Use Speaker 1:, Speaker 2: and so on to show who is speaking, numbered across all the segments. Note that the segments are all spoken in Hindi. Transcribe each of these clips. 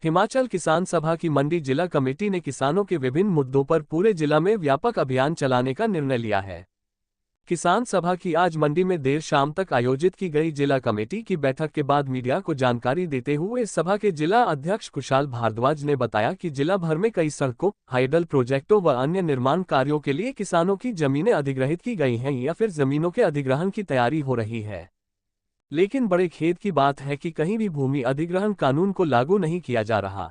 Speaker 1: हिमाचल किसान सभा की मंडी जिला कमेटी ने किसानों के विभिन्न मुद्दों पर पूरे जिला में व्यापक अभियान चलाने का निर्णय लिया है। किसान सभा की आज मंडी में देर शाम तक आयोजित की गई जिला कमेटी की बैठक के बाद मीडिया को जानकारी देते हुए सभा के जिला अध्यक्ष कुशाल भारद्वाज ने बताया कि जिला भर में कई सड़कों, हाइडल प्रोजेक्टों व अन्य निर्माण कार्यों के लिए किसानों की जमीनें अधिग्रहित की गई हैं या फिर जमीनों के अधिग्रहण की तैयारी हो रही है। लेकिन बड़े खेद की बात है कि कहीं भी भूमि अधिग्रहण कानून को लागू नहीं किया जा रहा।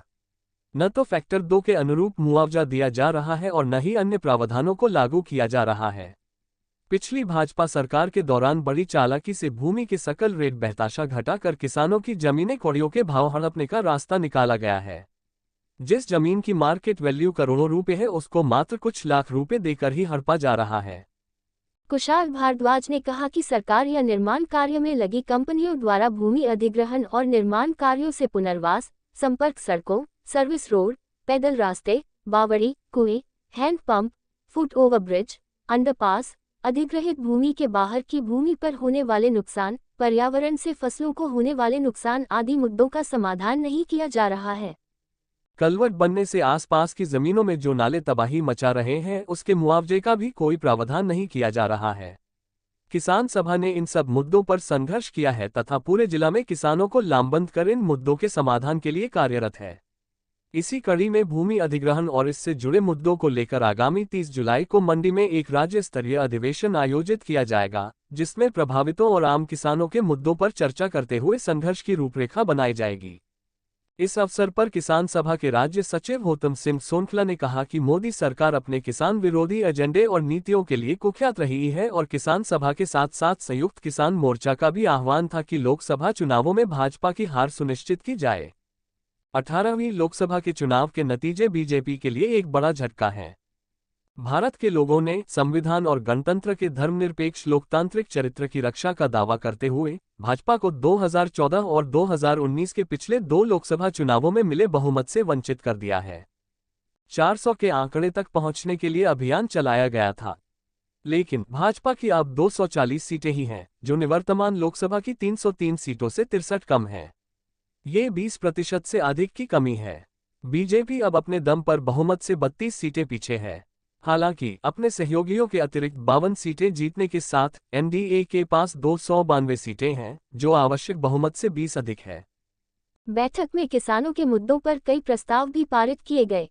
Speaker 1: न तो फैक्टर 2 के अनुरूप मुआवजा दिया जा रहा है और न ही अन्य प्रावधानों को लागू किया जा रहा है। पिछली भाजपा सरकार के दौरान बड़ी चालाकी से भूमि के सकल रेट बेहताशा घटाकर किसानों की जमीनें कौड़ियों के भाव हड़पने का रास्ता निकाला गया है। जिस जमीन की मार्केट वैल्यू करोड़ों रुपए है उसको मात्र कुछ लाख रुपए देकर ही हड़पा जा रहा है।
Speaker 2: कुशाल भारद्वाज ने कहा कि सरकार या निर्माण कार्य में लगी कंपनियों द्वारा भूमि अधिग्रहण और निर्माण कार्यों से पुनर्वास, संपर्क सड़कों, सर्विस रोड, पैदल रास्ते, बावड़ी, कुएं, hand pump, foot over bridge, underpass, अधिग्रहित भूमि के बाहर की भूमि पर होने वाले नुकसान, पर्यावरण से फसलों को होने वाले नुकसान आदि मुद्दों का समाधान नहीं किया जा रहा है।
Speaker 1: कलवट बनने से आसपास की जमीनों में जो नाले तबाही मचा रहे हैं उसके मुआवजे का भी कोई प्रावधान नहीं किया जा रहा है। किसान सभा ने इन सब मुद्दों पर संघर्ष किया है तथा पूरे जिला में किसानों को लामबंद कर इन मुद्दों के समाधान के लिए कार्यरत है। इसी कड़ी में भूमि अधिग्रहण और इससे जुड़े मुद्दों को लेकर आगामी 30 जुलाई को मंडी में एक राज्य स्तरीय अधिवेशन आयोजित किया जाएगा, जिसमें प्रभावितों और आम किसानों के मुद्दों पर चर्चा करते हुए संघर्ष की रूपरेखा बनाई जाएगी। इस अवसर पर किसान सभा के राज्य सचिव होतम सिंह सोनखला ने कहा कि मोदी सरकार अपने किसान विरोधी एजेंडे और नीतियों के लिए कुख्यात रही है और किसान सभा के साथ साथ संयुक्त किसान मोर्चा का भी आह्वान था कि लोकसभा चुनावों में भाजपा की हार सुनिश्चित की जाए। 18वीं लोकसभा के चुनाव के नतीजे बीजेपी के लिए एक बड़ा झटका है। भारत के लोगों ने संविधान और गणतंत्र के धर्मनिरपेक्ष लोकतांत्रिक चरित्र की रक्षा का दावा करते हुए भाजपा को 2014 और 2019 के पिछले 2 लोकसभा चुनावों में मिले बहुमत से वंचित कर दिया है। 400 के आंकड़े तक पहुंचने के लिए अभियान चलाया गया था, लेकिन भाजपा की अब 240 सीटें ही हैं, जो निवर्तमान लोकसभा की 303 सीटों से 63 कम है। ये 20% से अधिक की कमी है। बीजेपी अब अपने दम पर बहुमत से 32 सीटें पीछे है। हालांकि अपने सहयोगियों के अतिरिक्त 52 सीटें जीतने के साथ एनडीए के पास 292 सीटें हैं, जो आवश्यक बहुमत से 20 अधिक है।
Speaker 2: बैठक में किसानों के मुद्दों पर कई प्रस्ताव भी पारित किए गए।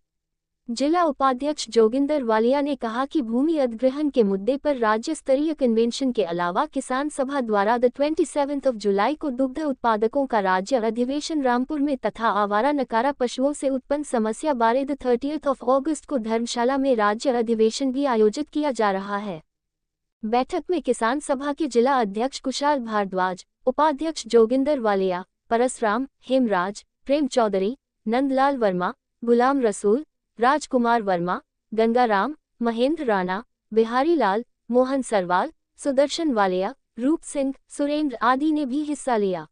Speaker 2: जिला उपाध्यक्ष जोगिंदर वालिया ने कहा कि भूमि अधिग्रहण के मुद्दे पर राज्य स्तरीय कन्वेंशन के अलावा किसान सभा द्वारा 27 जुलाई को दुग्ध उत्पादकों का राज्य अधिवेशन रामपुर में तथा आवारा नकारा पशुओं से उत्पन्न समस्या बारे 30 अगस्त को धर्मशाला में राज्य अधिवेशन भी आयोजित किया जा रहा है। बैठक में किसान सभा के जिला अध्यक्ष कुशाल भारद्वाज, उपाध्यक्ष जोगिंदर वालिया, परसराम, हेमराज, प्रेम चौधरी, नंदलाल वर्मा, गुलाम रसूल, राजकुमार वर्मा, गंगाराम, महेंद्र राणा, बिहारी लाल, मोहन सरवाल, सुदर्शन वालिया, रूप सिंह, सुरेंद्र आदि ने भी हिस्सा लिया।